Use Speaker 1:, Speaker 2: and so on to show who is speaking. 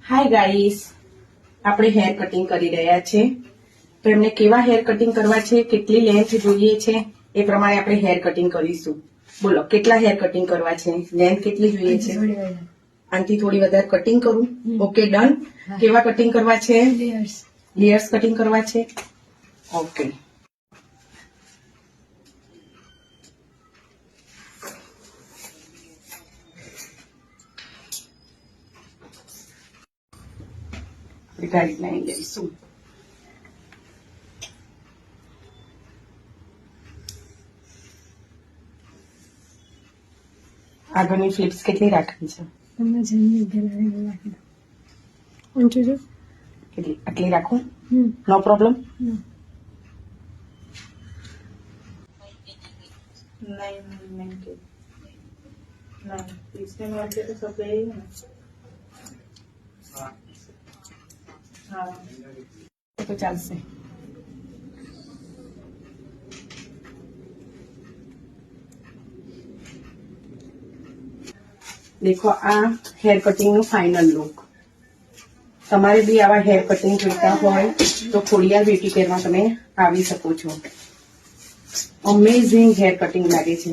Speaker 1: Hi guys, આપણે hair cutting કરી રહ્યા છે. તો એમને કેવા હેર કટિંગ કરવા છે, કેટલી લેન્થ જોઈએ છે, એ પ્રમાણે આપણે હેર કટિંગ કરીશું. બોલો કેટલા હેર કટિંગ કરવા છે, લેન્થ કેટલી જોઈએ છે? આનાથી થોડી વધારે કટિંગ કરું. Okay done. કેવા કટિંગ કરવા છે? લેયર્સ કટિંગ કરવા છે. ઓકે. ગાઈડલાઈન લઈશું. આગળની ફ્લિપ્સ કેટલી રાખવી છે? કેટલી? આટલી રાખું? નો પ્રોબ્લેમ. તો ચાલશે. દેખો આ હેર કટિંગ નું ફાઇનલ લુક. તમારે બી આવા હેર કટિંગ જોઈતા હોય તો ખોડિયાર બ્યુટી કેરમાં તમે આવી શકો છો. અમેઝિંગ હેર કટિંગ લાગે છે.